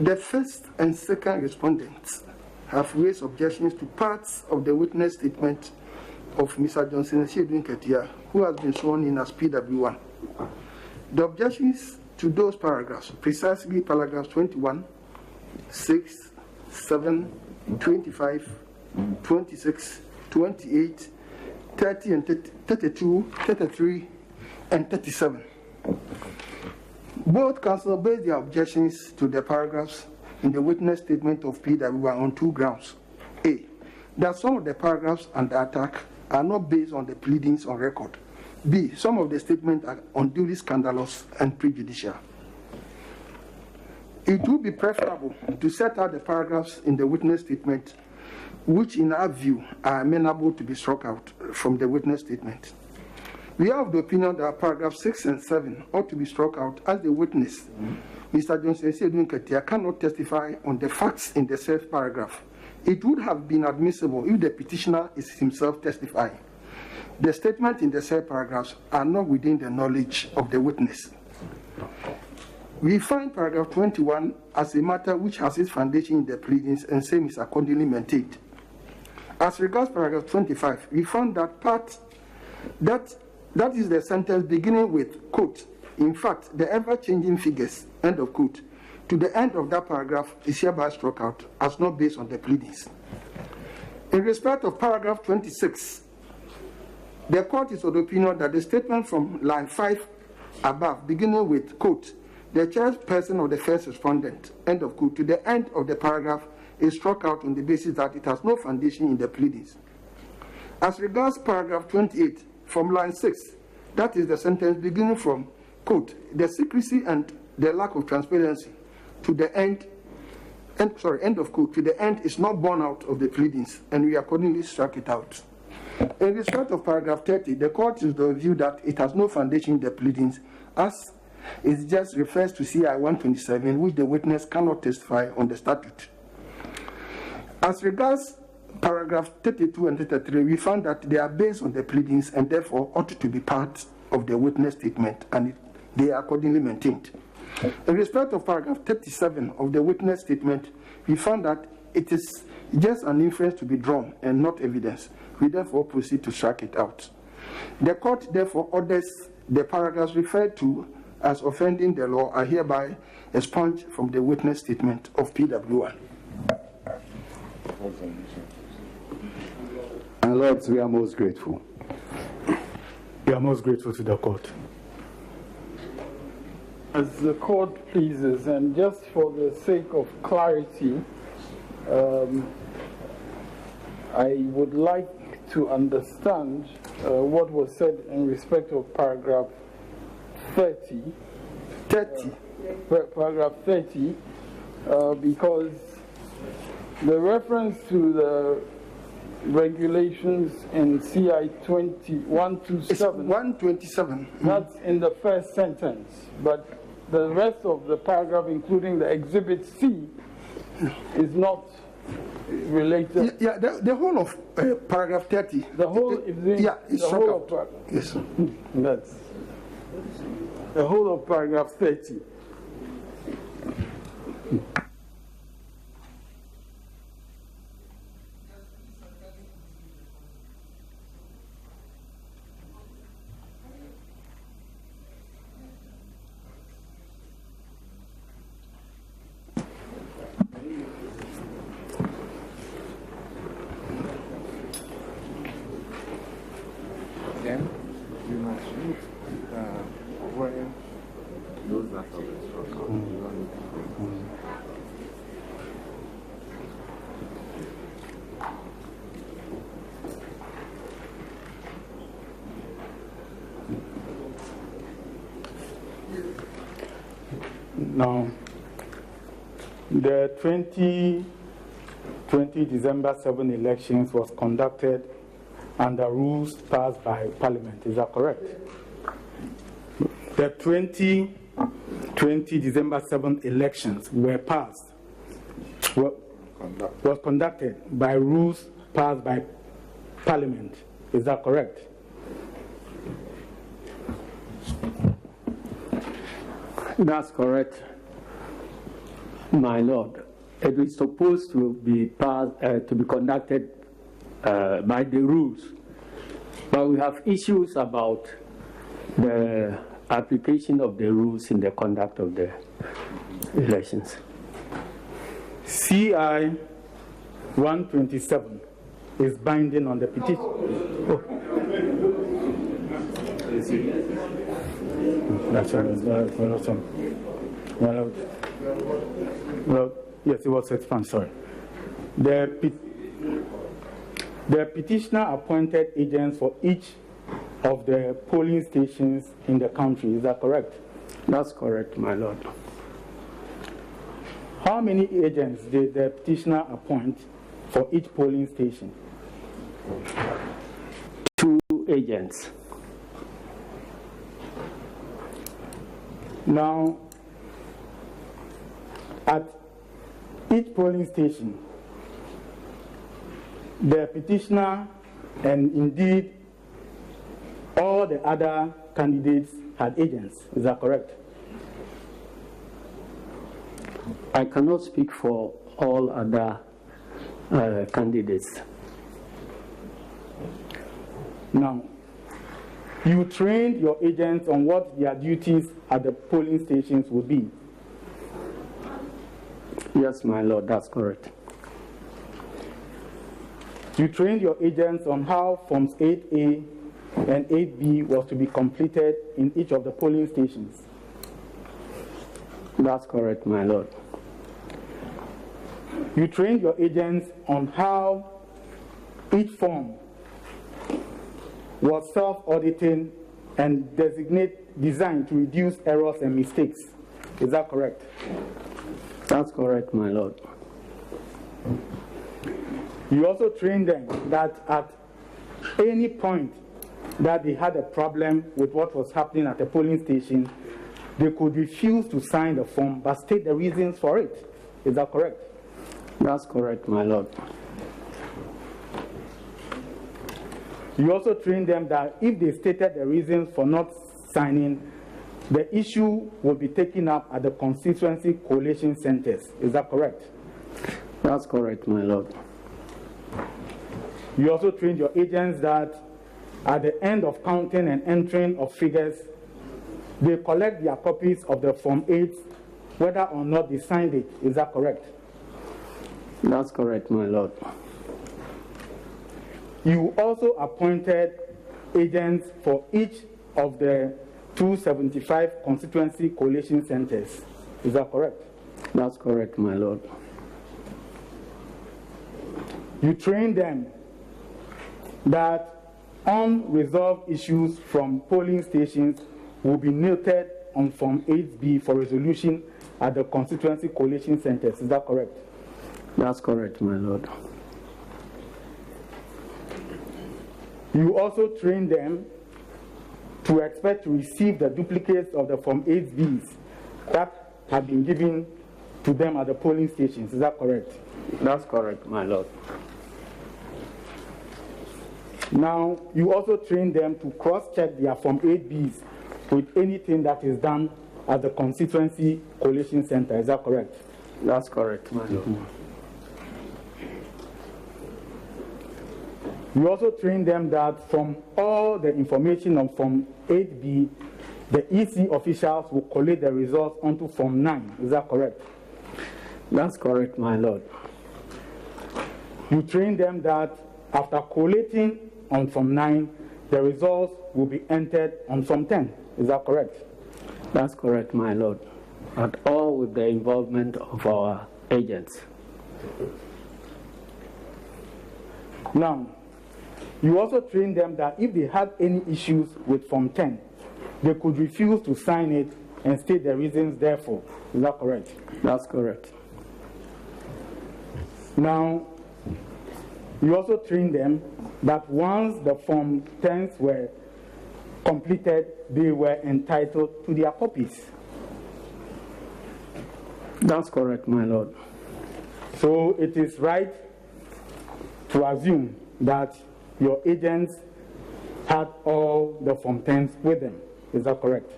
The first and second respondents have raised objections to parts of the witness statement of Mr. Justin Asiedu Nketia, who has been sworn in as PW1. The objections to those paragraphs, precisely paragraphs 21, 6, 7, 25, 26, 28, 30 and 32, 33, and 37. Both counsel based their objections to the paragraphs in the witness statement of PW1 on two grounds. A, that some of the paragraphs under attack are not based on the pleadings on record. B, some of the statements are unduly scandalous and prejudicial. It would be preferable to set out the paragraphs in the witness statement which in our view are amenable to be struck out from the witness statement. We have the opinion that paragraphs 6 and 7 ought to be struck out as the witness, Mr. Justin Asiedu Nketia, cannot testify on the facts in the said paragraph. It would have been admissible if the petitioner is himself testifying. The statements in the said paragraphs are not within the knowledge of the witness. We find paragraph 21 as a matter which has its foundation in the pleadings and same is accordingly maintained. As regards paragraph 25, we found that part that is the sentence beginning with, quote, in fact, the ever-changing figures, end of quote, to the end of that paragraph is hereby struck out as not based on the pleadings. In respect of paragraph 26, the court is of the opinion that the statement from line 5 above, beginning with, quote, the chairperson of the first respondent, end of quote, to the end of the paragraph is struck out on the basis that it has no foundation in the pleadings. As regards paragraph 28, from line 6, that is the sentence beginning from, quote, the secrecy and the lack of transparency to the end of quote, to the end is not borne out of the pleadings, and we accordingly struck it out. In respect of paragraph 30, the court is of the view that it has no foundation in the pleadings, as it just refers to CI 127, which the witness cannot testify on the statute. As regards paragraph 32 and 33, we found that they are based on the pleadings and therefore ought to be part of the witness statement, and they are accordingly maintained. In respect of paragraph 37 of the witness statement, we found that it is just an inference to be drawn and not evidence. We therefore proceed to strike it out. The court therefore orders the paragraphs referred to as offending the law are hereby expunged from the witness statement of PW1. And Lords, we are most grateful. We are most grateful to the court. As the court pleases, and just for the sake of clarity, I would like to understand what was said in respect of paragraph 30. Paragraph 30, because the reference to the regulations in CI 127. 127. That's in the first sentence, but the rest of the paragraph, including the exhibit C, is not related. Yeah, the whole of paragraph 30. The whole is in, yeah, it's the whole of paragraph. Yes. That's the whole of paragraph 30. Now, the 2020 December 7 elections was conducted under rules passed by Parliament. Is that correct? The 2020 December 7 elections were passed, was conducted by rules passed by Parliament. Is that correct? That's correct. My Lord, it is supposed to be conducted by the rules, but we have issues about the application of the rules in the conduct of the elections. CI 127 is binding on the petition. Oh. That's right. Well, yes, it was expanded. Sorry. The petitioner appointed agents for each of the polling stations in the country. Is that correct? That's correct, my Lord. How many agents did the petitioner appoint for each polling station? 2 agents. Now, at each polling station, the petitioner and indeed all the other candidates had agents. Is that correct? I cannot speak for all other candidates. Now, you trained your agents on what their duties at the polling stations would be. Yes, my Lord, that's correct. You trained your agents on how Forms 8A and 8B was to be completed in each of the polling stations. That's correct, my Lord. You trained your agents on how each form was self-auditing and designed to reduce errors and mistakes. Is that correct? That's correct, my Lord. You also trained them that at any point that they had a problem with what was happening at the polling station, they could refuse to sign the form but state the reasons for it. Is that correct? That's correct, my Lord. You also trained them that if they stated the reasons for not signing, the issue will be taken up at the constituency collation centers. Is that correct? That's correct, my Lord. You also trained your agents that at the end of counting and entering of figures, they collect their copies of the Form 8, whether or not they signed it. Is that correct? That's correct, my Lord. You also appointed agents for each of the 275 constituency collation centers. Is that correct? That's correct, my Lord. You trained them that unresolved issues from polling stations will be noted on Form 8B for resolution at the constituency collation centers. Is that correct? That's correct, my Lord. You also trained them to expect to receive the duplicates of the Form 8Bs that have been given to them at the polling stations. Is that correct? That's correct, my Lord. Now, you also trained them to cross-check their Form 8Bs with anything that is done at the constituency collation center. Is that correct? That's correct, my Lord. You also trained them that from all the information on Form 8B, the EC officials will collate the results onto Form 9. Is that correct? That's correct, my Lord. You trained them that after collating on Form 9, the results will be entered on Form 10. Is that correct? That's correct, my Lord. But all with the involvement of our agents. Now, you also trained them that if they had any issues with Form 10, they could refuse to sign it and state the reasons therefore. Is that correct? That's correct. Now, you also trained them that once the Form 10s were completed, they were entitled to their copies. That's correct, my Lord. So it is right to assume that your agents had all the Form 10s with them. Is that correct?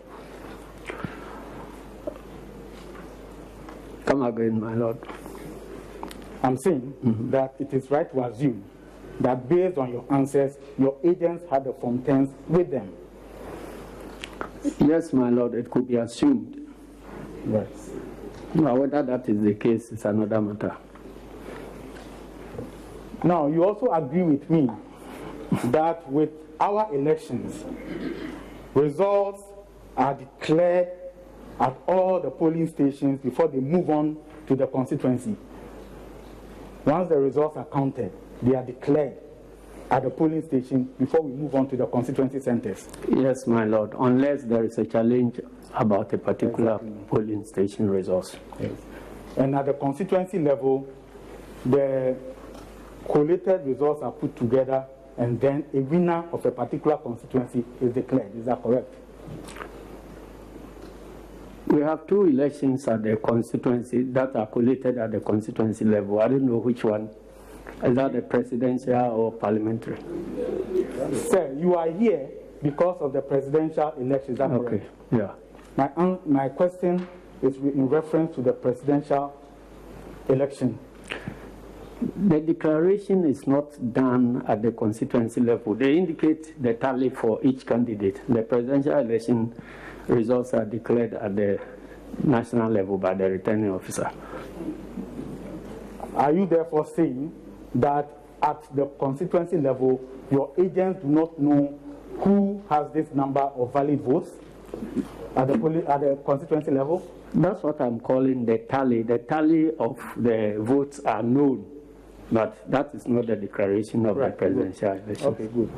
Come again, my Lord. I'm saying that it is right to assume that based on your answers, your agents had the Form 10s with them. Yes, my Lord, it could be assumed. Right. Now, whether that is the case is another matter. Now, you also agree with me that with our elections, results are declared at all the polling stations before they move on to the constituency. Once the results are counted, they are declared at the polling station before we move on to the constituency centers. Yes, my Lord, unless there is a challenge about a particular polling station results. Yes. And at the constituency level, the collated results are put together, and then a winner of a particular constituency is declared. Is that correct? We have two elections at the constituency that are collated at the constituency level. I don't know which one. Is that the presidential or parliamentary? Sir, you are here because of the presidential election. Is that correct? Okay, yeah. My question is in reference to the presidential election. The declaration is not done at the constituency level. They indicate the tally for each candidate. The presidential election results are declared at the national level by the returning officer. Are you therefore saying that at the constituency level, your agents do not know who has this number of valid votes at the constituency level? That's what I'm calling the tally. The tally of the votes are known, but that is not the declaration of the presidential election. Okay, good.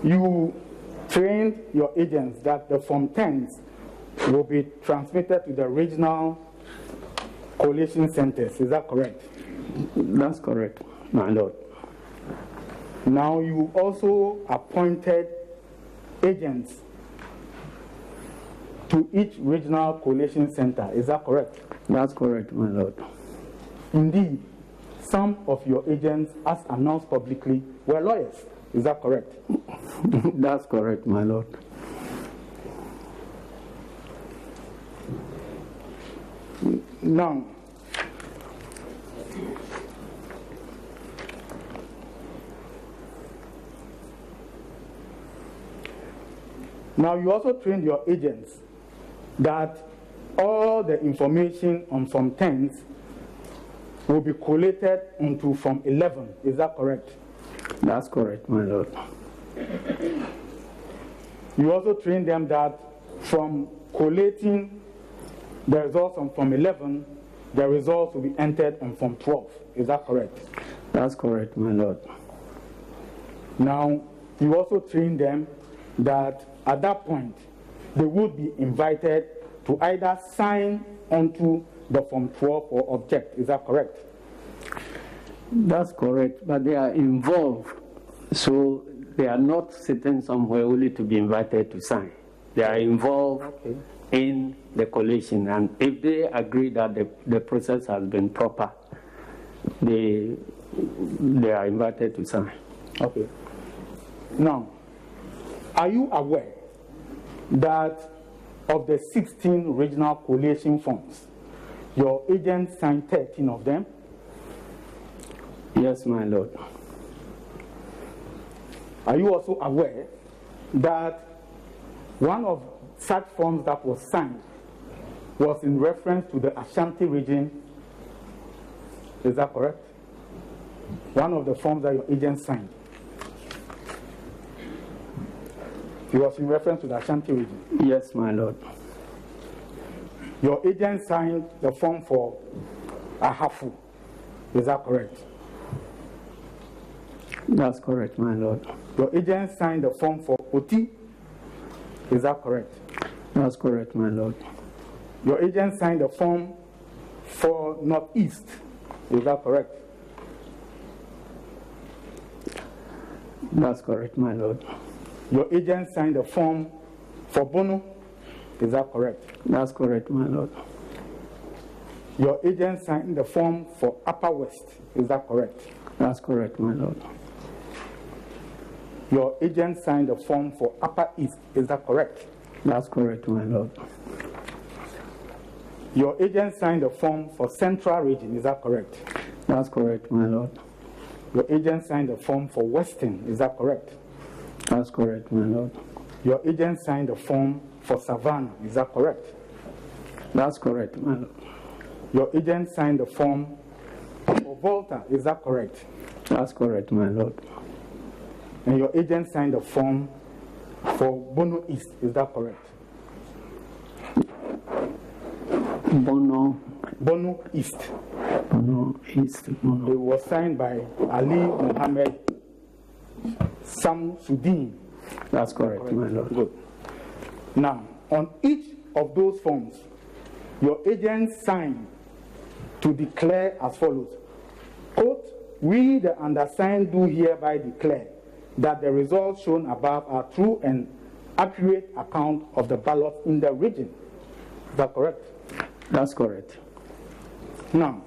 You trained your agents that the Form 10s will be transmitted to the regional collation centers. Is that correct? That's correct, my Lord. Now, you also appointed agents to each regional collation center. Is that correct? That's correct, my Lord. Indeed, some of your agents, as announced publicly, were lawyers. Is that correct? That's correct, my Lord. Now, you also trained your agents that all the information on Form 10s will be collated onto Form 11. Is that correct? That's correct, my Lord. You also trained them that from collating the results on Form 11, the results will be entered on Form 12. Is that correct? That's correct, my Lord. Now, you also trained them that at that point, they would be invited to either sign onto the Form 12 or object. Is that correct? That's correct, but they are involved, so they are not sitting somewhere only to be invited to sign. They are involved in the collation, and if they agree that the process has been proper, they are invited to sign. Okay. Now, are you aware that of the 16 regional collation forms, your agent signed 13 of them? Yes, my Lord. Are you also aware that one of such forms that was signed was in reference to the Ashanti region? Is that correct? One of the forms that your agent signed, it was in reference to the Ashanti region? Yes, my Lord. Your agent signed the form for Ahafu. Is that correct? That's correct, my Lord. Your agent signed the form for Oti. Is that correct? That's correct, my Lord. Your agent signed the form for Northeast. Is that correct? That's correct, my Lord. Your agent signed the form for Bono. Is that correct? That's correct, my Lord. Your agent signed the form for Upper West. Is that correct? That's correct, my Lord. Your agent signed the form for Upper East. Is that correct? That's correct, my Lord. Your agent signed a form for Central Region, is that correct? That's correct, my lord. Your agent signed a form for Western, is that correct? That's correct, my lord. Your agent signed a form for Savannah, is that correct? That's correct, my lord. Your agent signed a form for Volta, is that correct? That's correct, my lord. And your agent signed a form for Bono East, is that correct? Bono East. Bono East. Bono. It was signed by Ali Mohammed Samsudin. That's correct, my lord. Good. Now, on each of those forms, your agent signed to declare as follows. Quote, we the undersigned do hereby declare that the results shown above are true and accurate account of the ballots in the region. Is that correct? That's correct. Now,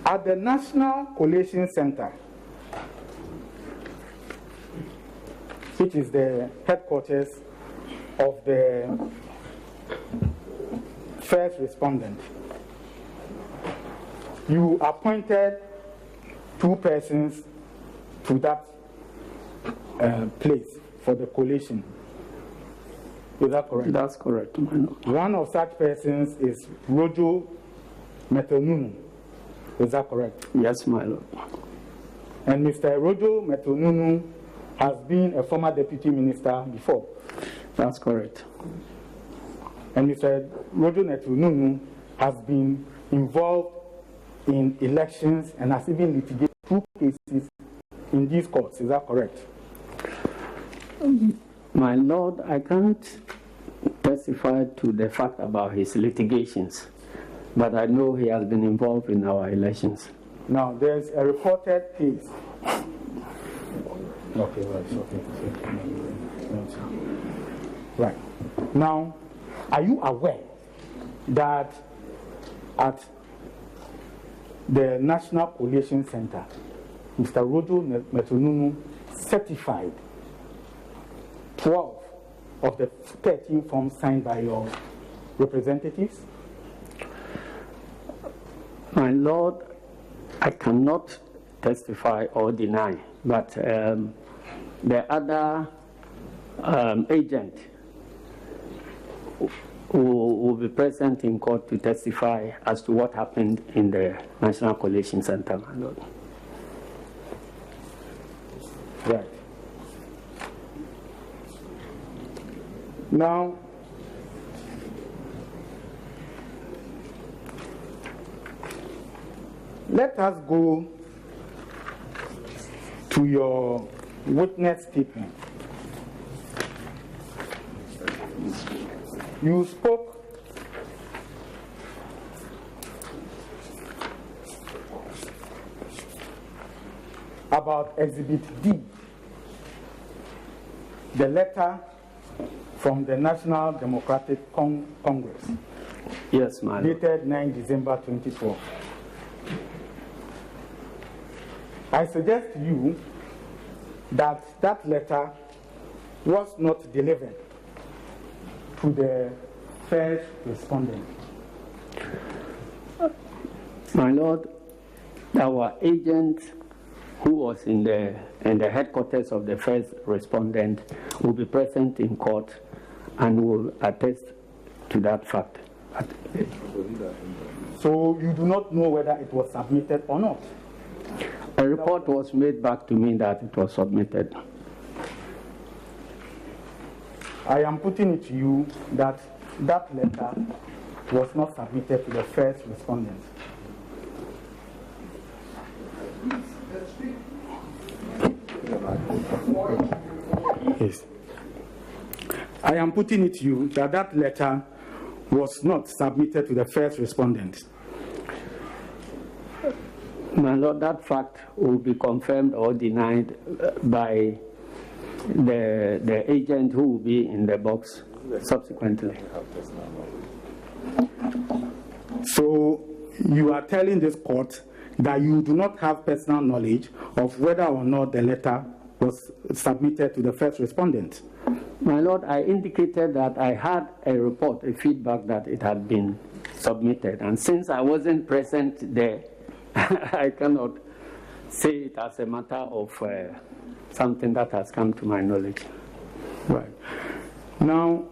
at the National Collation Center, which is the headquarters of the first respondent, you appointed 2 persons to that place for the collation. Is that correct? That's correct, my lord. One of such persons is Rojo Metonunu. Is that correct? Yes, my lord. And Mr. Rojo Metonunu has been a former deputy minister before. That's correct. And Mr. Rojo Metonunu has been involved in elections and has even litigated 2 cases in these courts. Is that correct? My lord, I can't testify to the fact about his litigations, but I know he has been involved in our elections. Now, there's a reported case. Okay, right. Now, are you aware that at the National Collation Center, Mr. Rojo Metonunu certified 12 of the 13 forms signed by your representatives? My lord, I cannot testify or deny, but the other agent who will be present in court to testify as to what happened in the National Collation Center, my lord. Right. Now, let us go to your witness statement. You spoke about Exhibit D, the letter from the National Democratic Congress. Yes, my lord. Dated 9 December 2012. I suggest to you that that letter was not delivered to the first respondent. My lord, our agent who was in the headquarters of the first respondent will be present in court and will attest to that fact. So you do not know whether it was submitted or not? A report was made back to me that it was submitted. I am putting it to you that that letter was not submitted to the first respondent. Yes. I am putting it to you that that letter was not submitted to the first respondent. My lord, that fact will be confirmed or denied by the agent who will be in the box subsequently. So you are telling this court that you do not have personal knowledge of whether or not the letter was submitted to the first respondent? My Lord, I indicated that I had a report, a feedback that it had been submitted. And since I wasn't present there, I cannot say it as a matter of something that has come to my knowledge. Right. Now,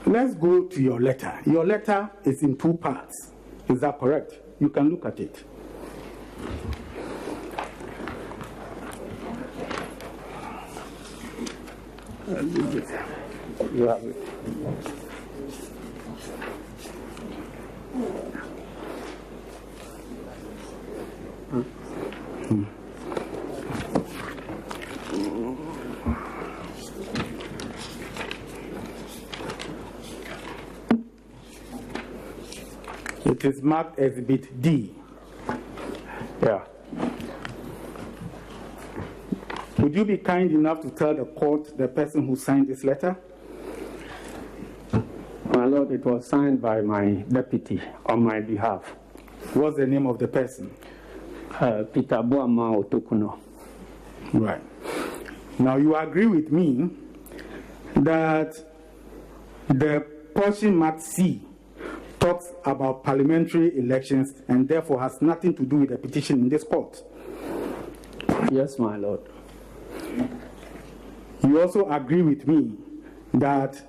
let's go to your letter. Your letter is in two parts. Is that correct? You can look at it. You have it. It is marked Exhibit D. Yeah. Would you be kind enough to tell the court the person who signed this letter? My Lord, it was signed by my deputy on my behalf. What's the name of the person? Peter Boama Otokuno. Right. Now, you agree with me that the portion marked C talks about parliamentary elections and therefore has nothing to do with the petition in this court. Yes, my Lord. You also agree with me that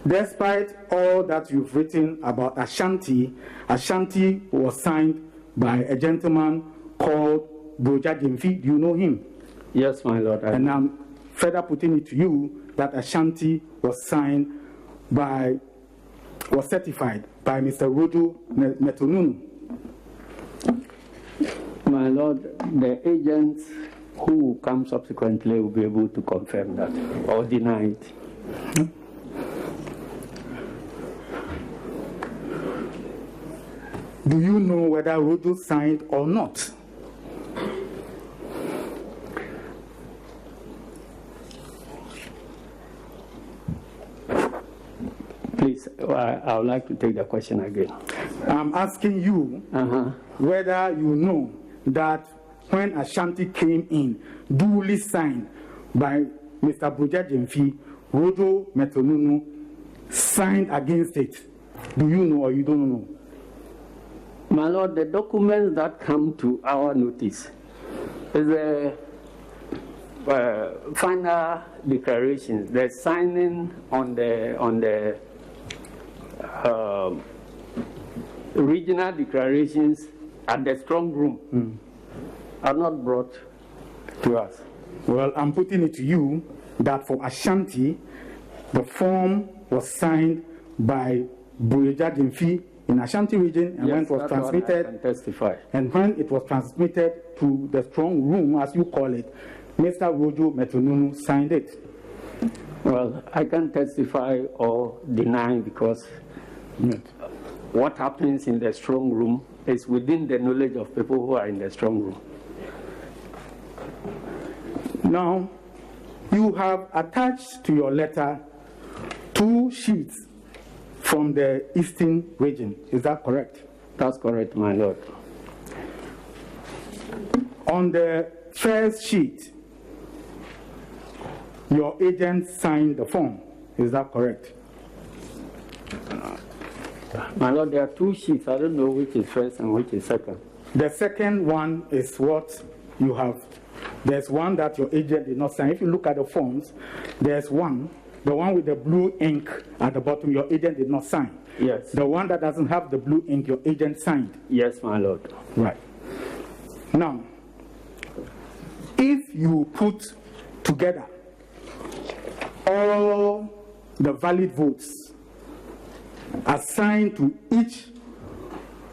despite all that you've written about Ashanti, Ashanti was signed by a gentleman called Broja Jemfi. Do you know him? Yes, my Lord. And I'm further putting it to you that Ashanti was certified by Mr. Rodo Metonunu. My Lord, the agents who come subsequently will be able to confirm that or deny it. Do you know whether Rodo signed or not? Please, I would like to take the question again. I'm asking you whether you know that when Ashanti came in, duly signed by Mr. Broja Jemfi, Rodo Metonunu signed against it. Do you know or you don't know? My Lord, the documents that come to our notice is the final declarations, the signing on the regional declarations at the strong room are not brought to us. Well, I'm putting it to you that for Ashanti, the form was signed by Broja Jemfi in Ashanti region, and yes, when it was transmitted, I can testify. And when it was transmitted to the strong room, as you call it, Mr. Rodo Metonunu signed it. Well, I can testify or deny because what happens in the strong room is within the knowledge of people who are in the strong room. Now, you have attached to your letter 2 sheets from the Eastern region. Is that correct? That's correct, my Lord. On the first sheet, your agent signed the form. Is that correct? My Lord, there are 2 sheets. I don't know which is first and which is second. The second one is what you have. There's one that your agent did not sign. If you look at the forms, there's one. The one with the blue ink at the bottom, your agent did not sign. Yes. The one that doesn't have the blue ink, your agent signed. Yes, my Lord. Right. Now, if you put together all the valid votes assigned to each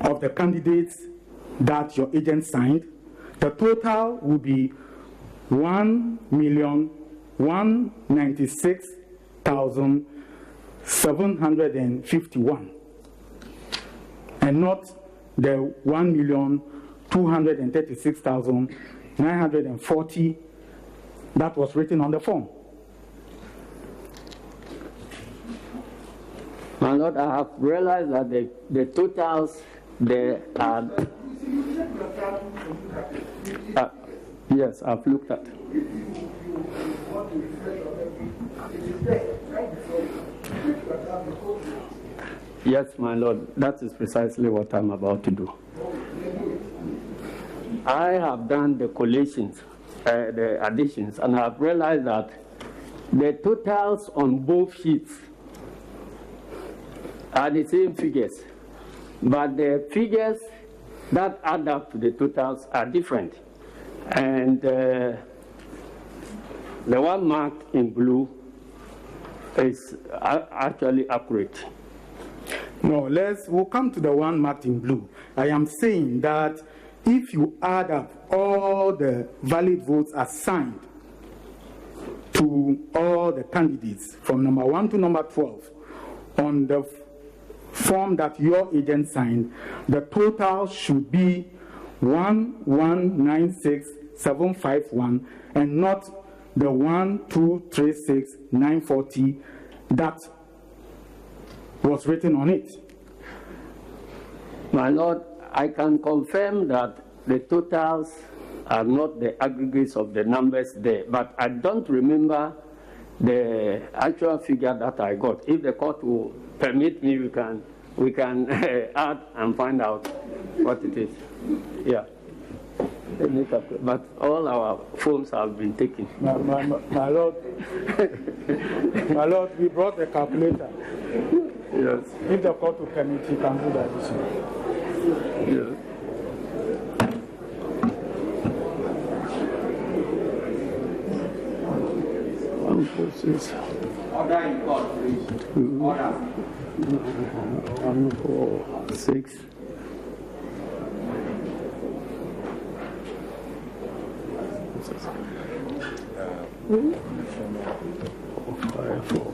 of the candidates that your agent signed, the total will be 1,196,751, and not the 1,236,940 that was written on the form. My Lord, I have realized that the totals there are. Yes, I've looked at. Yes, my Lord, that is precisely what I'm about to do. I have done the collations, the additions, and I've realized that the totals on both sheets are the same figures, but the figures that add up to the totals are different. And the one marked in blue is actually accurate. No, we'll come to the one marked in blue. I am saying that if you add up all the valid votes assigned to all the candidates from number 1 to number 12 on the form that your agent signed, the total should be 1,196,751 and not the 1,236,940 that was written on it. My Lord, I can confirm that the totals are not the aggregates of the numbers there, but I don't remember the actual figure that I got. If the court will permit me, we can add and find out what it is. Yeah. But all our phones have been taken. My Lord, my Lord, we brought a calculator. Yes. If the court will permit, he can do the addition. Yes. Order in court, please. Order. 1, 4, 6. Five, 4,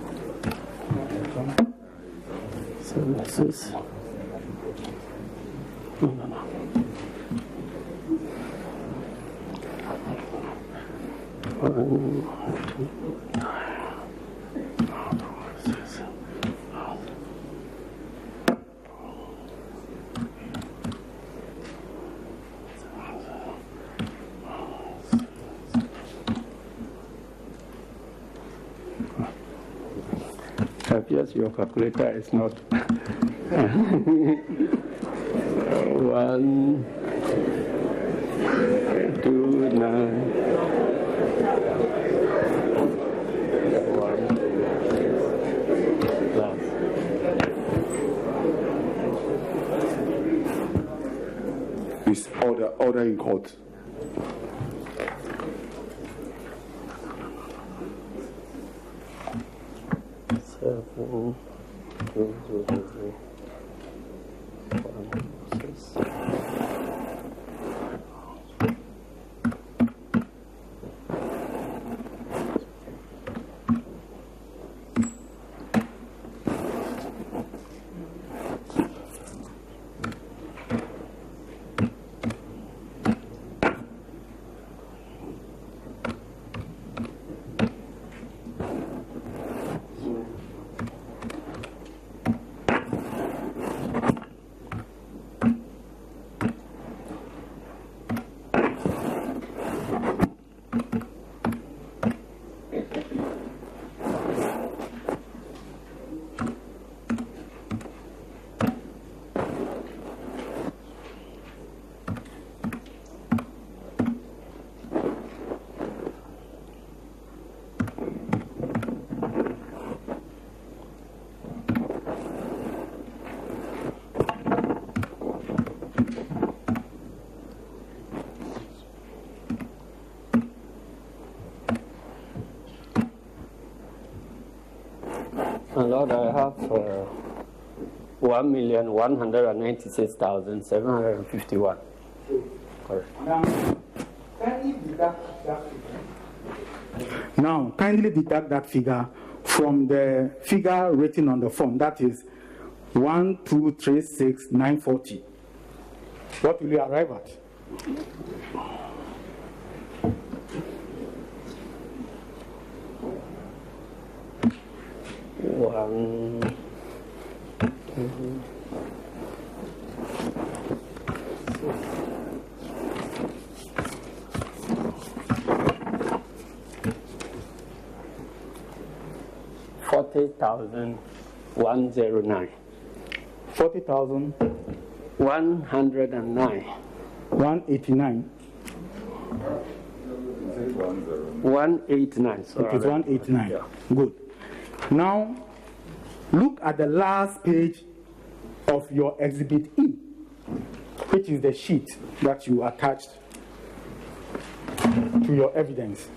7, 6. No. 1, 2, 6. Yes, your calculator is not. 1, 2, 9. 1 plus. It's order in court. Lord, I have 1,196,751. Correct. Now, kindly deduct that figure from the figure written on the form. That is 1,236,940. What will you arrive at? 40,109. 40,000. 109. 189. 189. Sorry. It is 189. Yeah. Good. Now, look at the last page of your Exhibit E, which is the sheet that you attached to your evidence.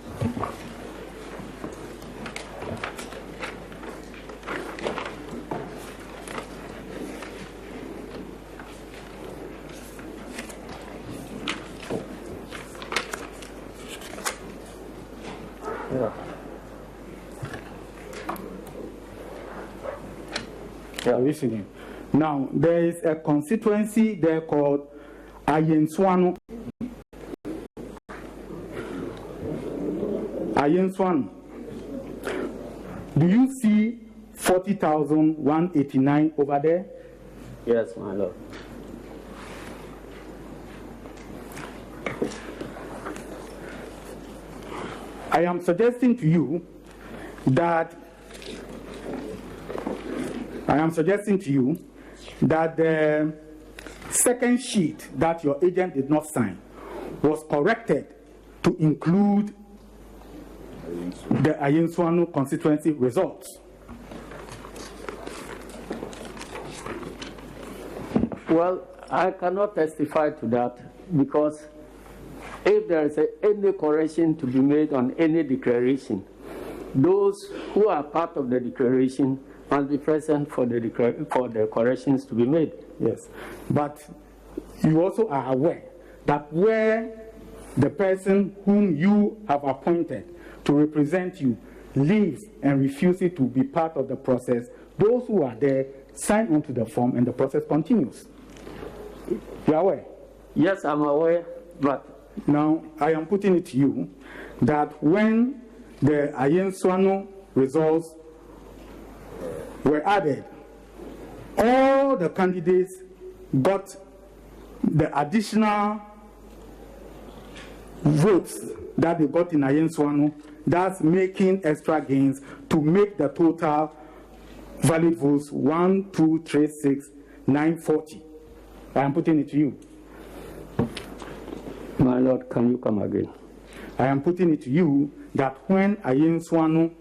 Yeah, listening. Now, there is a constituency there called Ayenswano. Ayenswano. Do you see 40,189 over there? Yes, my lord. I am suggesting to you that the second sheet that your agent did not sign was corrected to include the Ayenswano constituency results. Well, I cannot testify to that because if there is any correction to be made on any declaration, those who are part of the declaration must be present for the corrections to be made. Yes, but you also are aware that where the person whom you have appointed to represent you leaves and refuses to be part of the process, those who are there sign onto the form and the process continues. You are aware? Yes, I'm aware, but now I am putting it to you that when the Ayenswano results were added, all the candidates got the additional votes that they got in Ayenswano, thus making extra gains to make the total valid votes 1, 2, 3, 6, 940. I am putting it to you. My lord, can you come again? I am putting it to you that when Ayenswano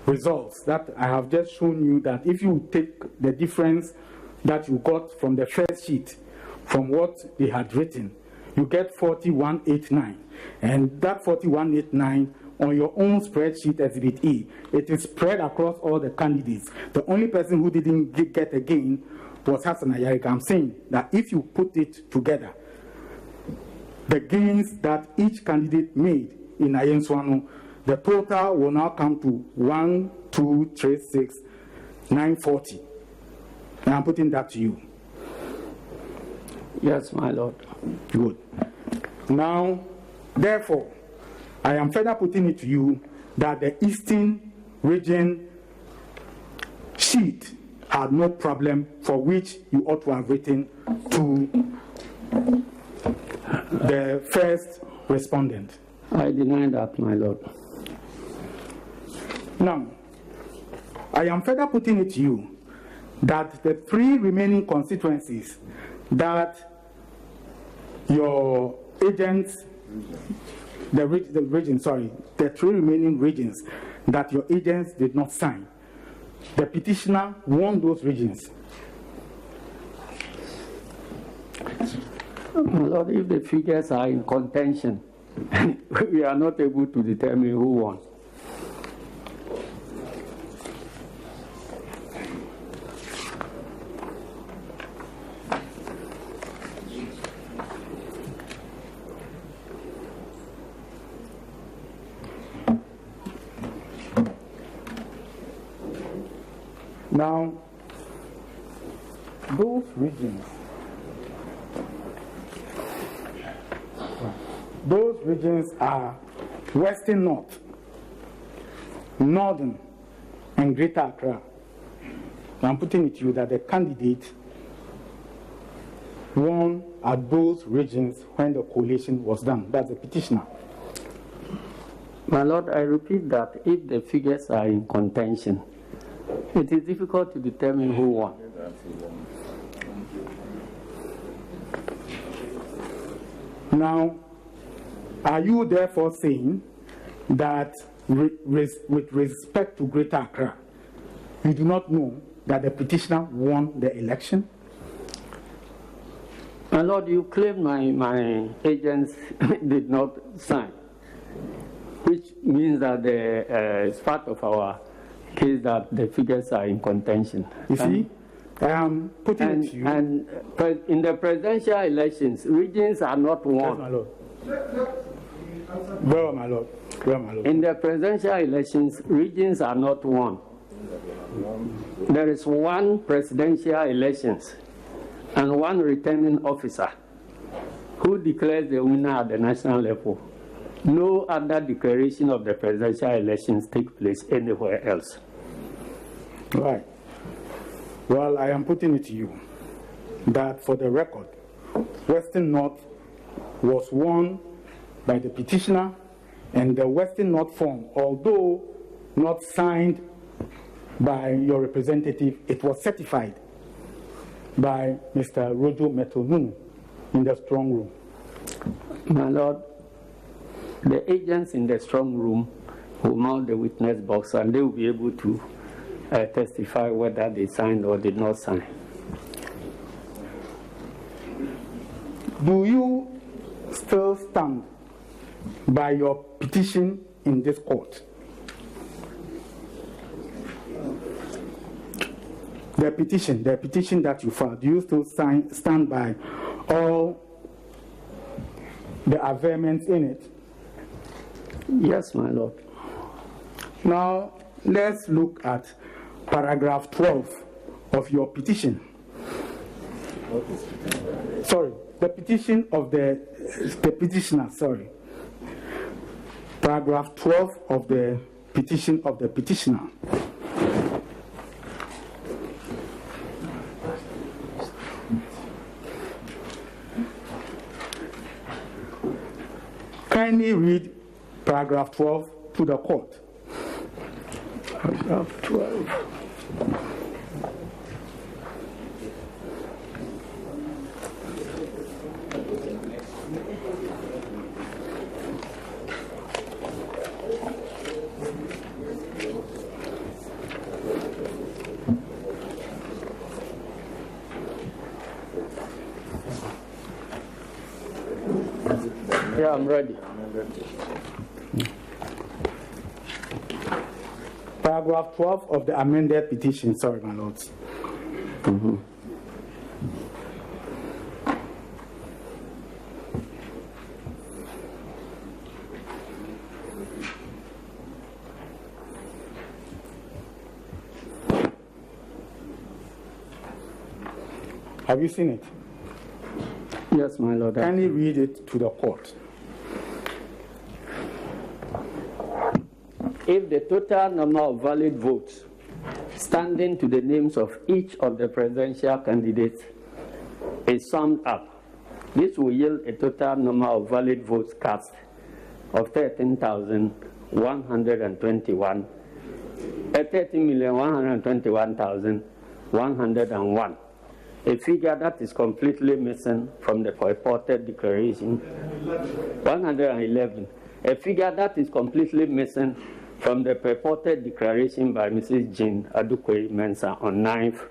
results that I have just shown you, that if you take the difference that you got from the first sheet from what they had written, you get 4189, and that 4189 on your own spreadsheet Exhibit E, it is spread across all the candidates. The only person who didn't get a gain was Hassan Ayarika. I'm saying that if you put it together, the gains that each candidate made in Ayenswano, the total will now come to 1, 2, 3, 6, 940. And I'm putting that to you. Yes, my lord. Good. Now, therefore, I am further putting it to you that the Eastern region sheet had no problem for which you ought to have written to the first respondent. I deny that, my lord. Now, I am further putting it to you that the 3 remaining constituencies that your agents, the 3 remaining regions that your agents did not sign, the petitioner won those regions. My lord, if the figures are in contention, we are not able to determine who won. Now, those regions are Western North, Northern, and Greater Accra. I'm putting it to you that the candidate won at those regions when the collation was done. That's the petitioner. My lord, I repeat that if the figures are in contention, It is difficult to determine who won. Now, are you therefore saying that with respect to Greater Accra, you do not know that the petitioner won the election? My Lord, you claim my agents did not sign, which means that it's part of our case that the figures are in contention. You see, I am putting it to you. And in the presidential elections, regions are not won. Yes, my Lord. Well, my Lord. Well, my Lord. In the presidential elections, regions are not won. There is one presidential elections and one returning officer who declares the winner at the national level. No other declaration of the presidential elections take place anywhere else. Right. Well, I am putting it to you that for the record, Western North was won by the petitioner, and the Western North form, although not signed by your representative, it was certified by Mr. Rojo Metonu in the strong room. My Lord, the agents in the strong room will mount the witness box and they will be able to testify whether they signed or did not sign. Do you still stand by your petition in this court? The petition that you filed, do you still stand by all the averments in it? Yes, my Lord. Now, let's look at paragraph 12 of your petition. Sorry, the petition of the petitioner, sorry. Paragraph 12 of the petition of the petitioner. Kindly read paragraph 12 to the court. Paragraph 12. Yeah, I'm ready. Paragraph 12 of the amended petition. Sorry, my lords. Have you seen it? Yes, my Lord. Kindly read it to the court. If the total number of valid votes standing to the names of each of the presidential candidates is summed up, this will yield a total number of valid votes cast of 13,121, 13,121,101, a figure that is completely missing from the purported declaration, 111, a figure that is completely missing from the purported declaration by Mrs. Jean Adukwe Mensah on 9th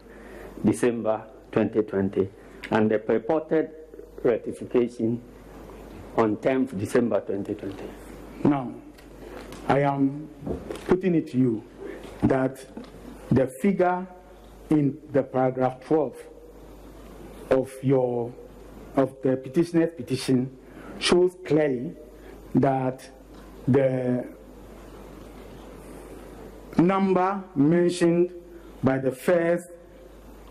December 2020, and the purported ratification on 10th December 2020. Now, I am putting it to you that the figure in the paragraph 12 of the petitioner's petition shows clearly that the number mentioned by the first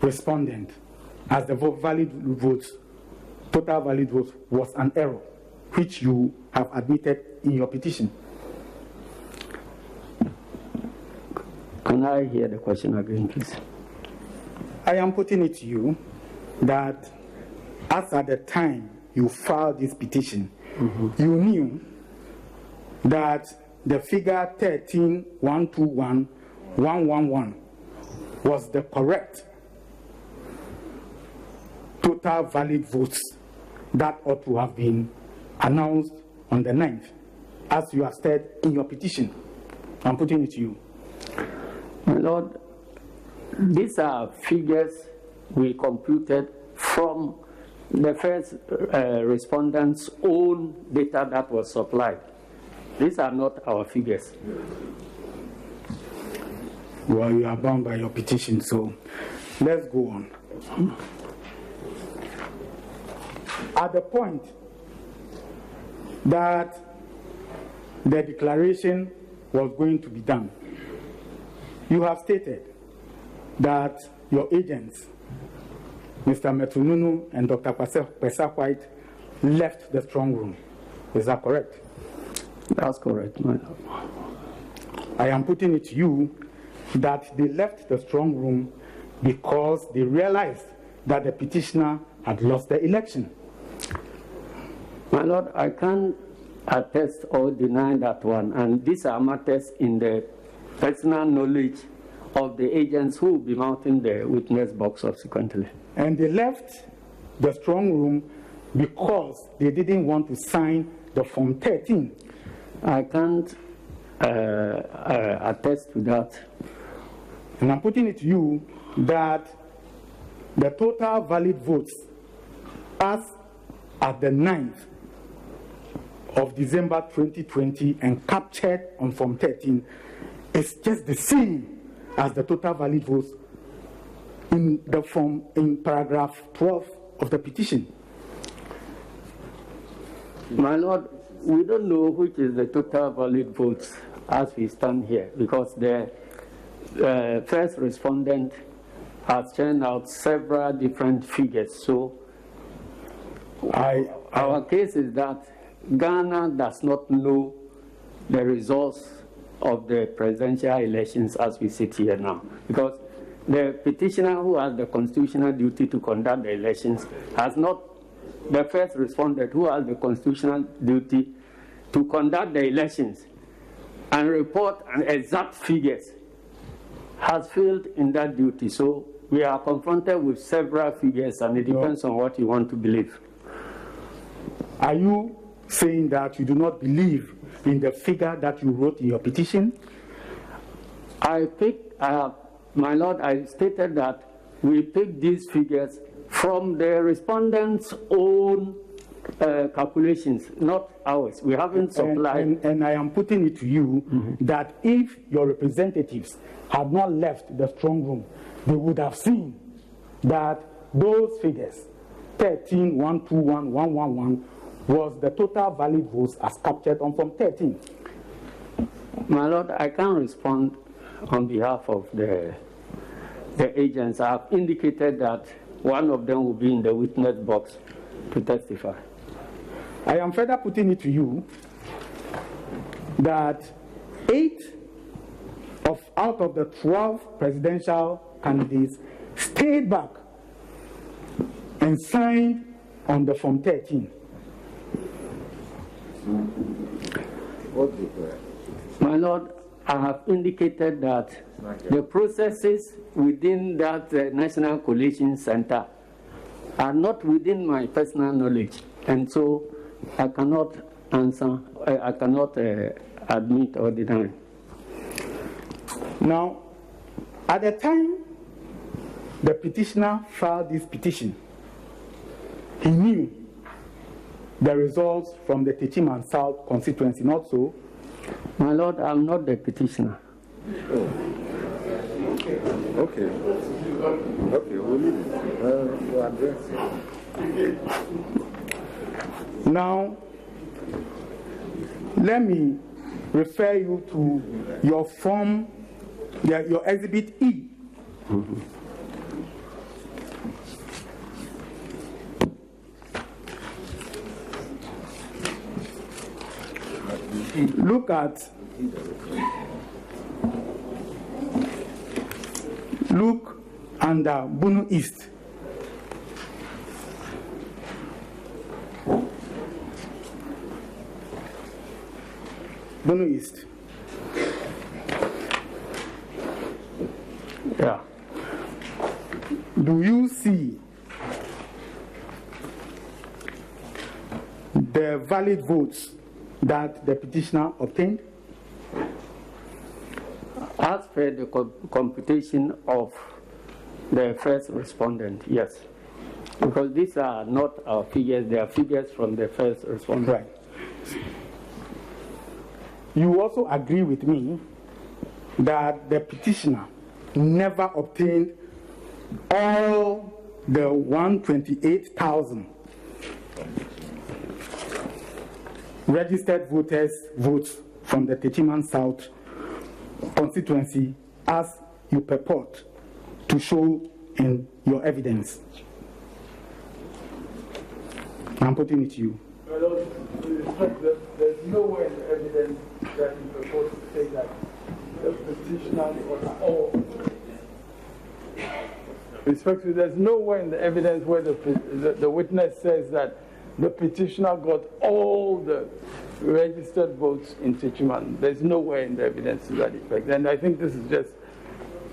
respondent as the valid votes, total valid votes, was an error, which you have admitted in your petition. Can I hear the question again, please? I am putting it to you that as at the time you filed this petition, you knew that the figure 13,121,111 was the correct total valid votes that ought to have been announced on the 9th, as you have said in your petition. I'm putting it to you. My Lord, these are figures we computed from the first respondent's own data that was supplied. These are not our figures. Well, you are bound by your petition, so let's go on. At the point that the declaration was going to be done, you have stated that your agents, Mr. Metununu and Dr. Pesa White, left the strong room. Is that correct? That's correct, my Lord. I am putting it to you that they left the strong room because they realized that the petitioner had lost the election. My Lord, I can't attest or deny that one, and these are matters in the personal knowledge of the agents who will be mounting the witness box subsequently. And they left the strong room because they didn't want to sign the Form 13. I can't attest to that. And I'm putting it to you that the total valid votes as at the 9th of December 2020 and captured on Form 13 is just the same as the total valid votes in the form in paragraph 12 of the petition. My Lord, we don't know which is the total valid votes as we stand here, because the first respondent has turned out several different figures. So our case is that Ghana does not know the results of the presidential elections as we sit here now, because the petitioner who has the constitutional duty to conduct the elections has not, the first respondent who has the constitutional duty to conduct the elections and report an exact figures has failed in that duty. So we are confronted with several figures, and it depends on what you want to believe. Are you saying that you do not believe in the figure that you wrote in your petition? My Lord, I stated that we picked these figures from the respondents' own calculations, not ours. We haven't supplied. And I am putting it to you that if your representatives had not left the strong room, they would have seen that those figures, 13, 121, 111, was the total valid votes as captured on Form 13. My Lord, I can't respond on behalf of the agents. I have indicated that one of them will be in the witness box to testify. I am further putting it to you that 8 out of the 12 presidential candidates stayed back and signed on the Form 13. My Lord, I have indicated that the processes within that National Collation Center are not within my personal knowledge, and so I cannot answer, I cannot admit or deny. Now, at the time the petitioner filed this petition, he knew the results from the Techiman South constituency, not so? My Lord, I'm not the petitioner. Okay, we'll leave it. We'll address it. Now, let me refer you to your form, your Exhibit E. Look under Bunu East. Bunu East. Yeah. do you see the valid votes that the petitioner obtained? As per the computation of the first respondent, yes. Because these are not our figures, they are figures from the first respondent. Right. You also agree with me that the petitioner never obtained all the 128,000 registered voters' votes from the Techiman South constituency as you purport to show in your evidence. I'm putting it to you. Well, there's nowhere in the evidence that you purport to say that the petitioner got all. Respectfully, there's nowhere in the evidence where the witness says that the petitioner got all the registered votes in Techiman. There's nowhere in the evidence to that effect. And I think this is just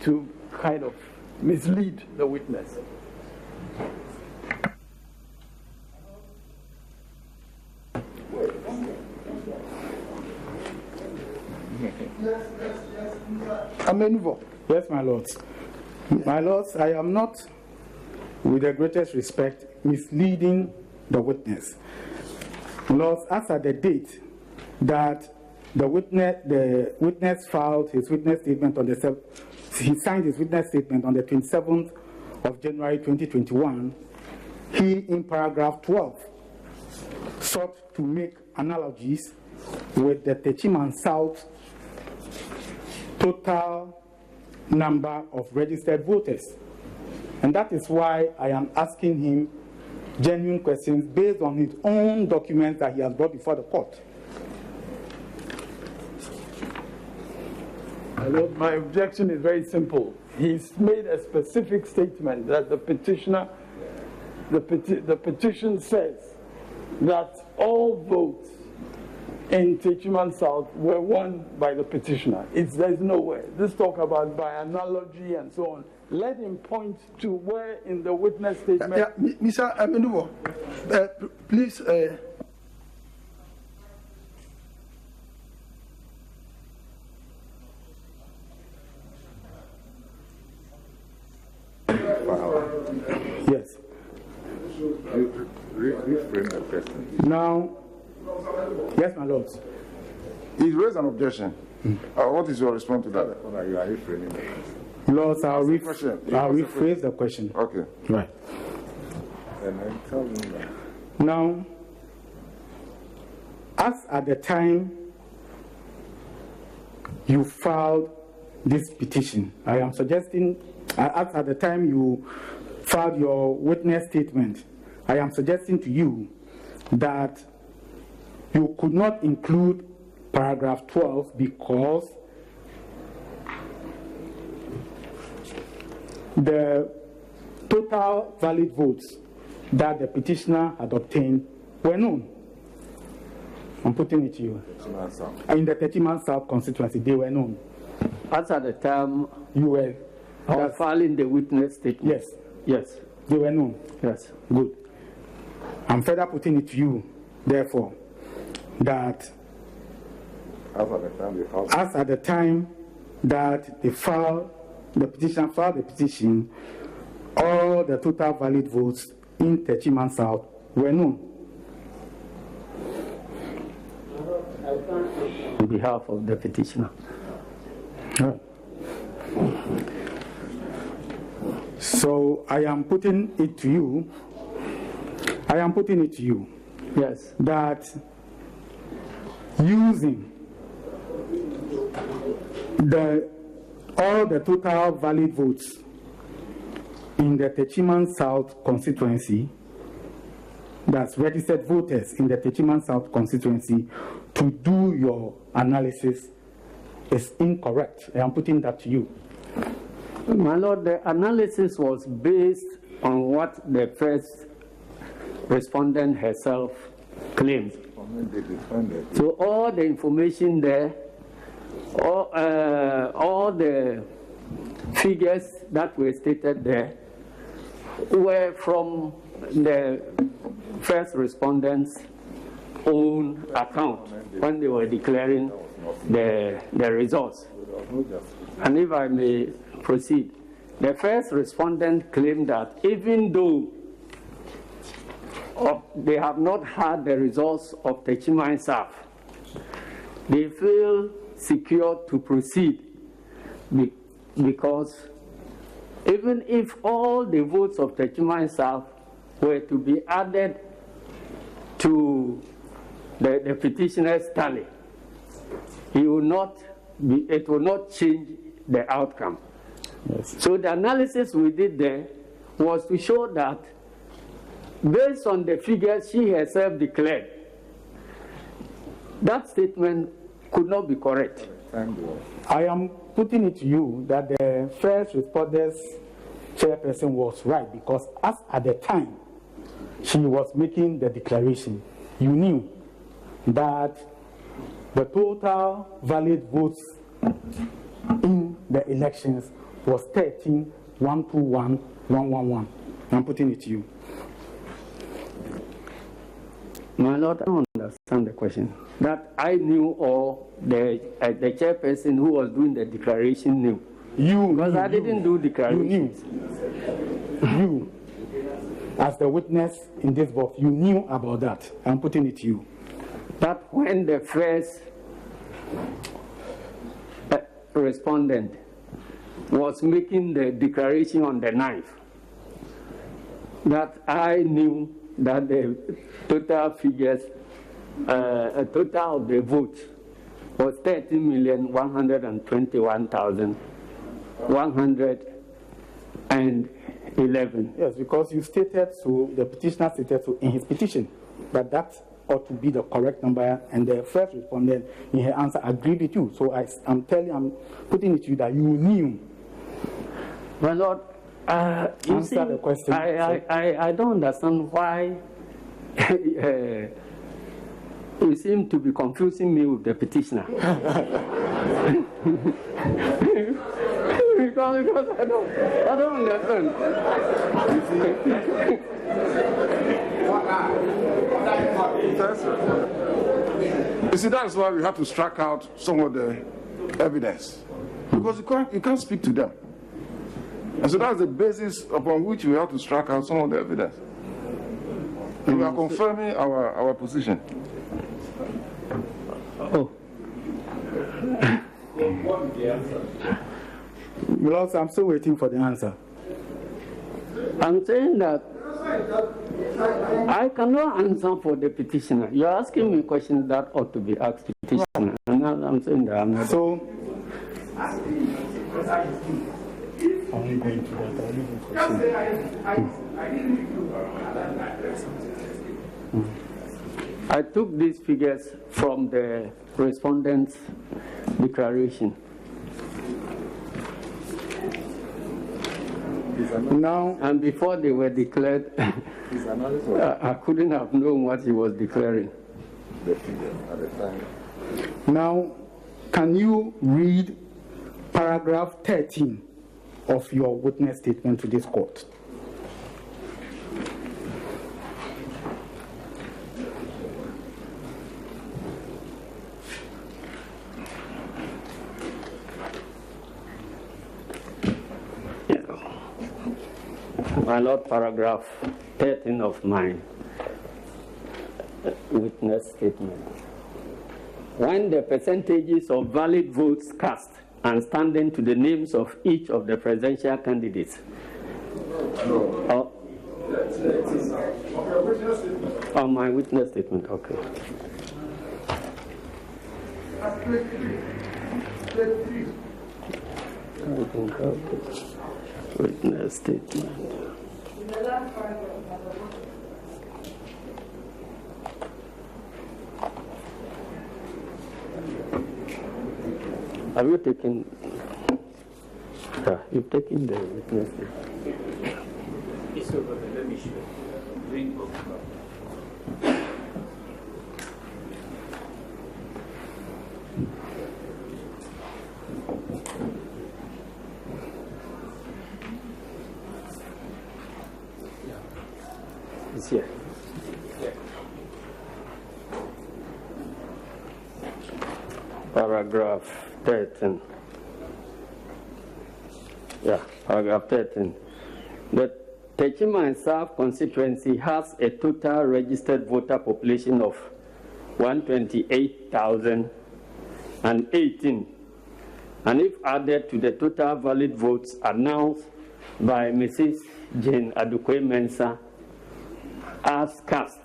to kind of mislead the witness. Amenuvor. Yes, my lords. My lords, I am not, with the greatest respect, misleading the witness. Lords, as at the date that the witness filed his witness statement on he signed his witness statement on the 27th of January 2021, he, in paragraph 12, sought to make analogies with the Techiman South total number of registered voters. And that is why I am asking him genuine questions based on his own documents that he has brought before the court. My objection is very simple. He's made a specific statement that the petitioner, the petition says that all votes in Techiman South were won by the petitioner. There's nowhere. This talk about by analogy and so on. Let him point to where in the witness statement. Mr. Amenuvor, please. Yes. Reframe the question. Now, yes, my lords. He's raised an objection. What is your response to that? You are reframing the question. Lords, I'll rephrase the question. Okay. Right. And then tell me that. Now, as at the time you filed this petition, I am suggesting, as at the time you filed your witness statement, I am suggesting to you that you could not include paragraph 12 because the total valid votes that the petitioner had obtained were known. I'm putting it to you. In the Techiman South constituency, they were known. As at the time you were filing the witness statement? Yes. Yes. They were known? Yes. Good. I'm further putting it to you, therefore, that as at the time that the petitioner filed the petition, all the total valid votes in Techiman South were known. On behalf of the petitioner. Right. So I am putting it to you. Yes. That using all the total valid votes in the Techiman South constituency, that's registered voters in the Techiman South constituency, to do your analysis is incorrect. I am putting that to you. My Lord, the analysis was based on what the first respondent herself claimed. So all the information there, all the figures that were stated there were from the first respondents' own account when they were declaring the results. And if I may proceed, the first respondent claimed that even though they have not had the results of the Chimai South, they feel secure to proceed because even if all the votes of the Chimai South were to be added to the petitioner's tally, it will not change the outcome. Yes. So the analysis we did there was to show that based on the figures she herself declared, that statement could not be correct. I am putting it to you that the first responders chairperson was right, because as at the time she was making the declaration, you knew that the total valid votes in the elections was 13,121,111. I'm putting it to you. My Lord, I don't understand the question. That I knew, or the chairperson who was doing the declaration knew? Because I didn't do declarations. You, as the witness in this box, you knew about that. I'm putting it to you. That when the first respondent was making the declaration on the 9th, that I knew that the total figures, total of the votes was 13,121,111. Yes, because you stated so, the petitioner stated so in his petition, that ought to be the correct number, and the first respondent in her answer agreed with you. So I'm putting it to you that you knew. My Lord, you see, the question. I don't understand why you seem to be confusing me with the petitioner. because I don't understand. You see, that's why we have to strike out some of the evidence, because you can't speak to them. And so that's the basis upon which we have to strike out some of the evidence. And we are confirming our position. Oh. Well, I'm still waiting for the answer. I'm saying that I cannot answer for the petitioner. You're asking me questions that ought to be asked the petitioner. And I'm saying that I'm not. So, I'm going to that. I took these figures from the respondent's declaration. Now, and before they were declared, I couldn't have known what he was declaring. Now, can you read paragraph 13 of your witness statement to this court? My Lord, paragraph 13 of my witness statement. When the percentages of valid votes cast and standing to the names of each of the presidential candidates. On my witness statement, okay. Witness statement. Have you taken? You've taken the witness statement. It's over there. Let me show you. Bring book. is here. Paragraph 13. Yeah, paragraph 13. The Techima and South constituency has a total registered voter population of 128,018. And if added to the total valid votes announced by Mrs. Jane Adukwe-Mensah as cast,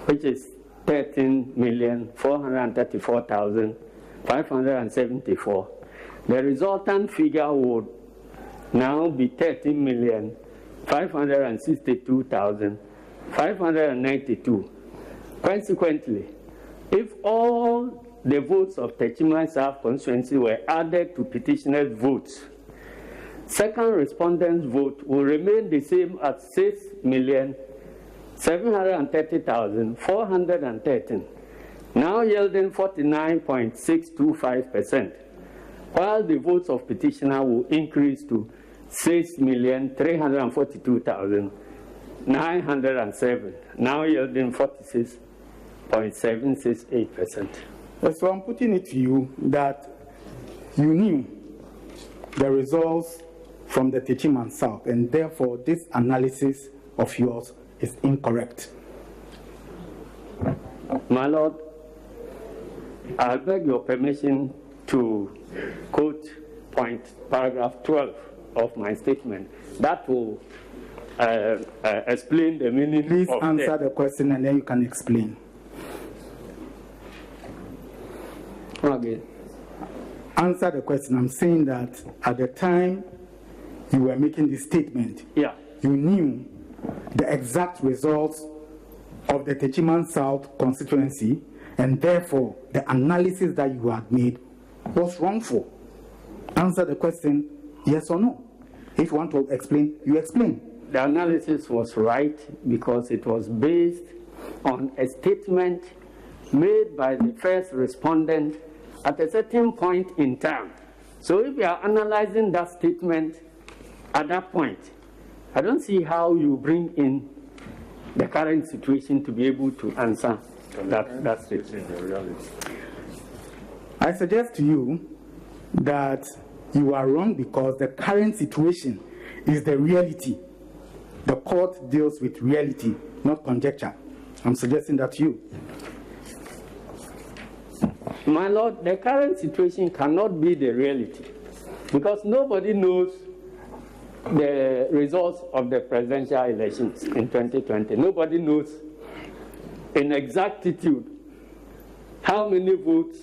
which is 13,434,574, the resultant figure would now be 13,562,592. Consequently, if all the votes of Techima South constituency were added to petitioners' votes, second respondents' vote will remain the same at 6,730,413, now yielding 49.625%, while the votes of petitioner will increase to 6,342,907, now yielding 46.768%. So I'm putting it to you that you knew the results from the Techima and South, and therefore this analysis of yours is incorrect. My Lord, I beg your permission to quote paragraph 12 of my statement. That will explain the meaning. Please answer the question and then you can explain. Okay. Answer the question. I'm saying that at the time you were making this statement, yeah, you knew the exact results of the Techima South constituency, and therefore the analysis that you had made was wrongful. Answer the question, yes or no. If you want to explain, you explain. The analysis was right because it was based on a statement made by the first respondent at a certain point in time. So if you are analyzing that statement at that point, I don't see how you bring in the current situation to be able to answer that statement. I suggest to you that you are wrong because the current situation is the reality. The court deals with reality, not conjecture. I'm suggesting that to you. My Lord, the current situation cannot be the reality because nobody knows the results of the presidential elections in 2020. Nobody knows in exactitude how many votes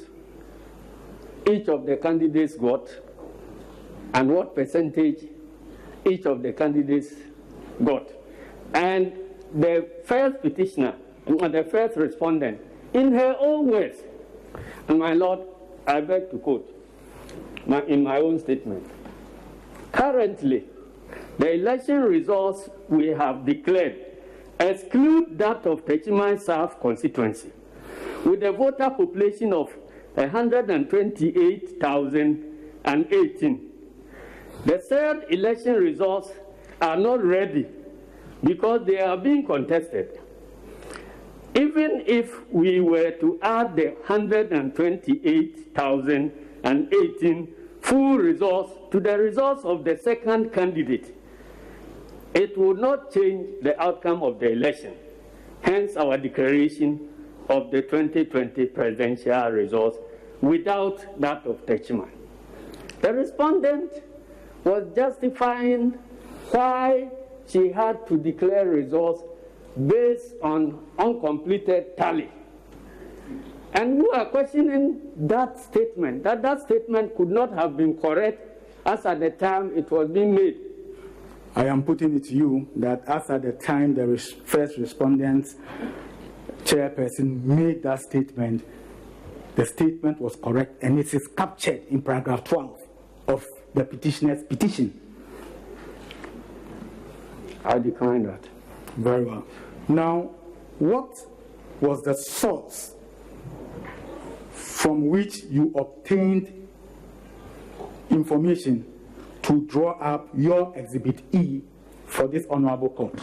each of the candidates got and what percentage each of the candidates got. And the first petitioner, the first respondent, in her own words, and my Lord, I beg to quote in my own statement, currently, the election results we have declared exclude that of Techima South constituency, with a voter population of 128,018. The third election results are not ready because they are being contested. Even if we were to add the 128,018 full results to the results of the second candidate, it would not change the outcome of the election. Hence our declaration of the 2020 presidential results without that of Techima. The respondent was justifying why she had to declare results based on uncompleted tally. And we are questioning that statement, that statement could not have been correct as at the time it was being made. I am putting it to you that as at the time the first respondent's chairperson made that statement, the statement was correct and it is captured in paragraph 12 of the petitioner's petition. I decline that. Very well. Now, what was the source from which you obtained information to draw up your Exhibit E for this honorable court?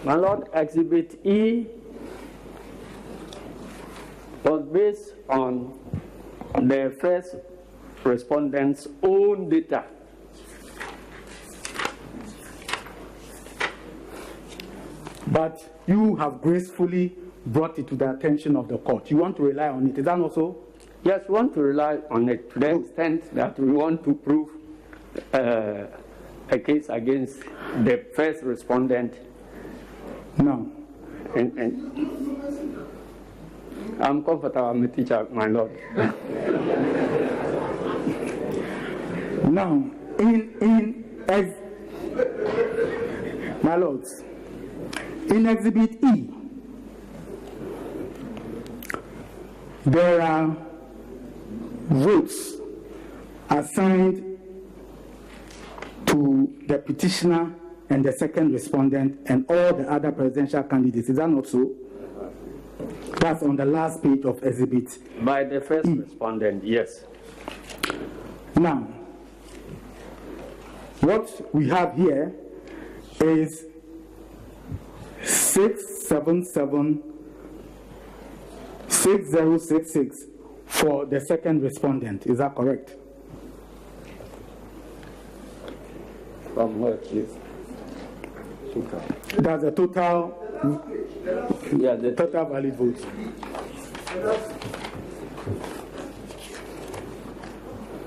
My Lord, Exhibit E was based on the first respondent's own data. But you have gracefully brought it to the attention of the court. You want to rely on it. Is that not so? Yes, we want to rely on it to the extent that we want to prove a case against the first respondent. No. And I'm comfortable, my teacher, my Lord. Now, my lords, in Exhibit E, there are votes assigned to the petitioner and the second respondent and all the other presidential candidates. Is that not so? That's on the last page of Exhibit By the first E. respondent, yes. Now, what we have here is 677-6066 for the second respondent. Is that correct? From where, please? That's the total, Yeah, the total valid votes.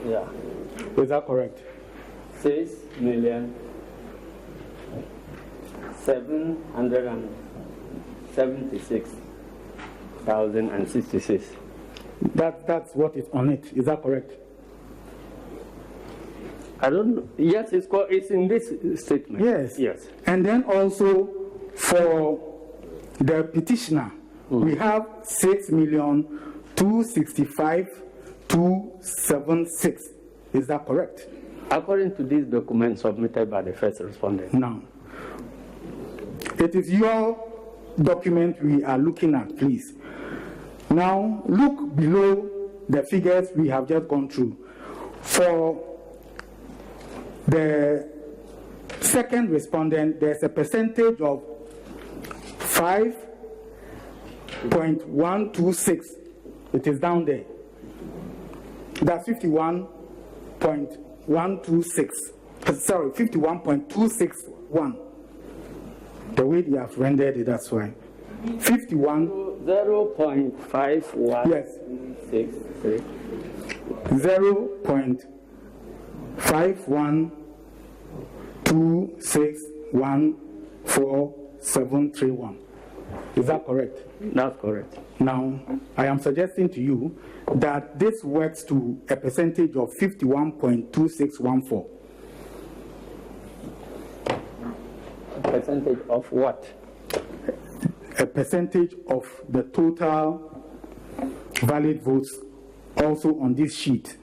yeah. Is that correct? 6,776,066. That's what is on it. Is that correct? I don't know. Yes, it's in this statement. Yes. Yes. And then also for the petitioner, we have 6,265,276. Is that correct? According to this document submitted by the first respondent. Now, it is your document we are looking at, please. Now, look below the figures we have just gone through. For the second respondent, there's a percentage of 5.126. It is down there. That's 51.126. Sorry, 51.261. The way they have rendered it, that's why. 51. 0.51. Yes. 63. 0.51261471. Is that correct? That's correct. Now, I am suggesting to you that this works to a percentage of 51.2614. A percentage of what? A percentage of the total valid votes also on this sheet.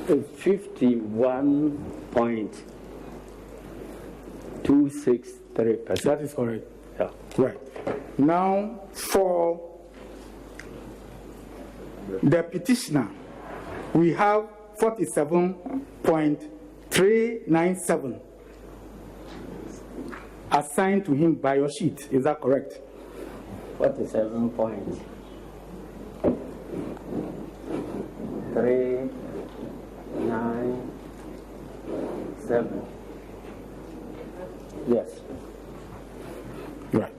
It's 51.263%. That is correct. Yeah. Right. Now, for the petitioner, we have 47.397 assigned to him by your sheet. Is that correct? 47.397. Yes. Right.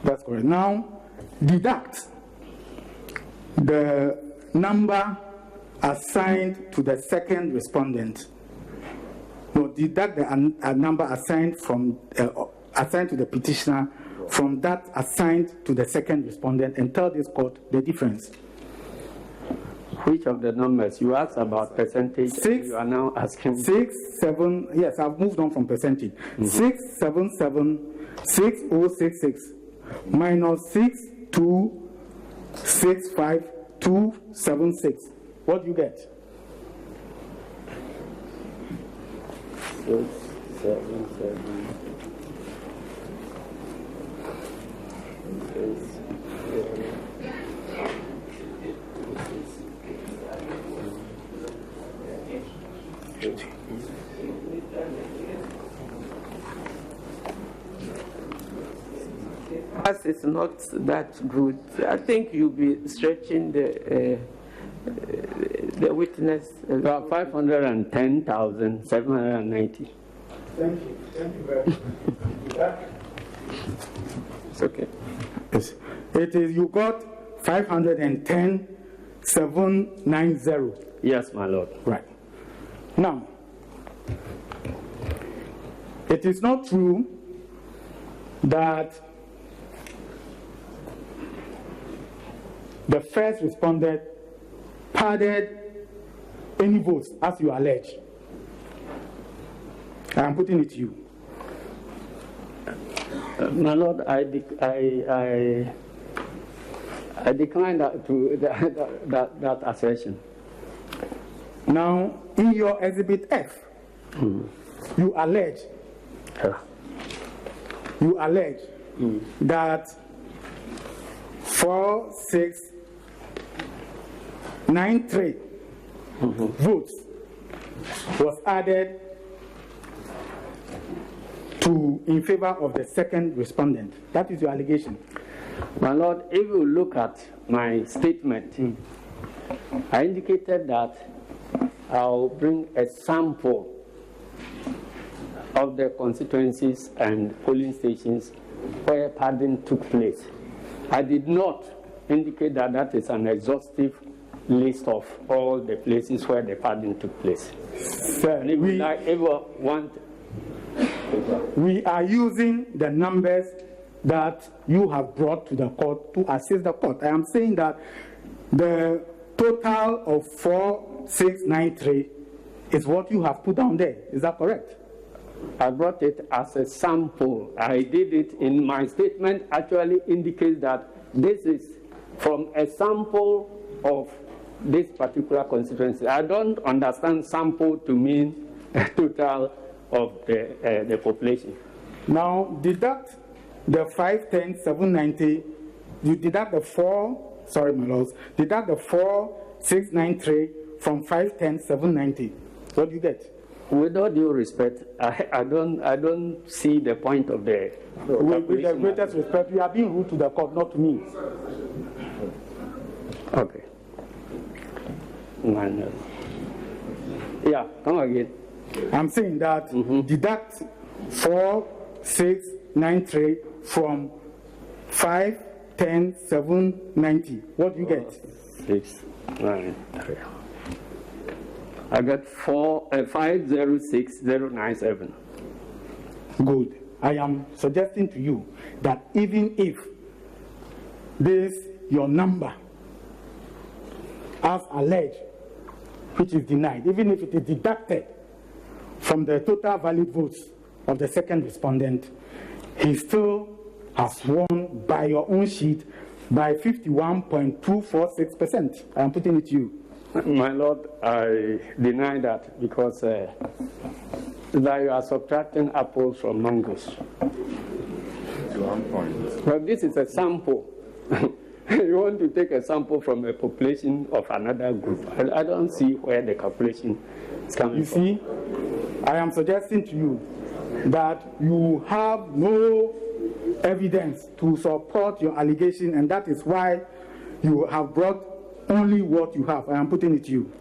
That's correct. Now, deduct the number assigned to the second respondent. No, deduct the number assigned from assigned to the petitioner from that assigned to the second respondent and tell this court the difference. Which of the numbers? You asked about percentage. You are now asking. 7. Yes, I've moved on from percentage. 6776066 minus 6265276. What do you get? 677. As it's not that good, I think you'll be stretching the witness. About 510,790. Thank you. Thank you very much. It's okay. Yes. It is, you got 510,790. Yes, my lord. Right. Now, it is not true that the first respondent padded any votes as you allege. I am putting it to you. My lord, I decline that assertion. Now, in your Exhibit F, you allege that 4693 votes was added in favor of the second respondent. That is your allegation. My lord, if you look at my statement, I indicated that I'll bring a sample of the constituencies and polling stations where padding took place. I did not indicate that that is an exhaustive list of all the places where the padding took place. Sir, we are using the numbers that you have brought to the court to assist the court. I am saying that the total of 4693 is what you have put down there. Is that correct? I brought it as a sample. I did it in my statement, actually indicates that this is from a sample of this particular constituency. I don't understand sample to mean a total of the population. Now, deduct the 510,790, you deduct the 4693 from 510,790. What do you get? With all due respect, I don't see the point of the with the greatest respect, you are being rude to the court, not to me. Okay. Yeah, come again. I'm saying that deduct 4693 from 510,790. What do you get? 693. I got 506,097. Good. I am suggesting to you that even if this your number as alleged, which is denied, even if it is deducted from the total valid votes of the second respondent, he still has won by your own sheet by 51.246%. I am putting it to you. My lord, I deny that because that you are subtracting apples from mangoes. Well, this is a sample. You want to take a sample from a population of another group. I don't see where the calculation is coming from. You see, I am suggesting to you that you have no evidence to support your allegation, and that is why you have brought only what you have. I am putting it to you.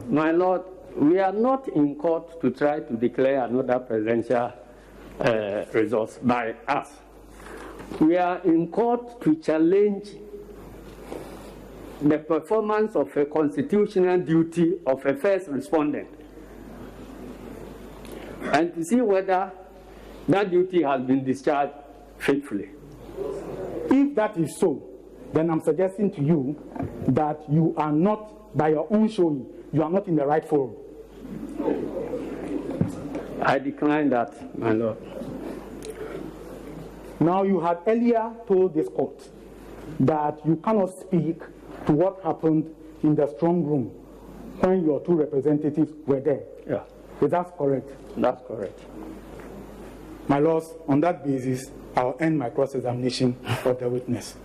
My lord, we are not in court to try to declare another presidential results by us. We are in court to challenge the performance of a constitutional duty of a first respondent and to see whether that duty has been discharged faithfully. If that is so, then I'm suggesting to you that you are not, by your own showing, you are not in the right forum. I decline that, my lord. Now, you had earlier told this court that you cannot speak to what happened in the strong room when your two representatives were there. Yeah. Is that correct? That's correct. My lords, on that basis, I'll end my cross-examination of the witness.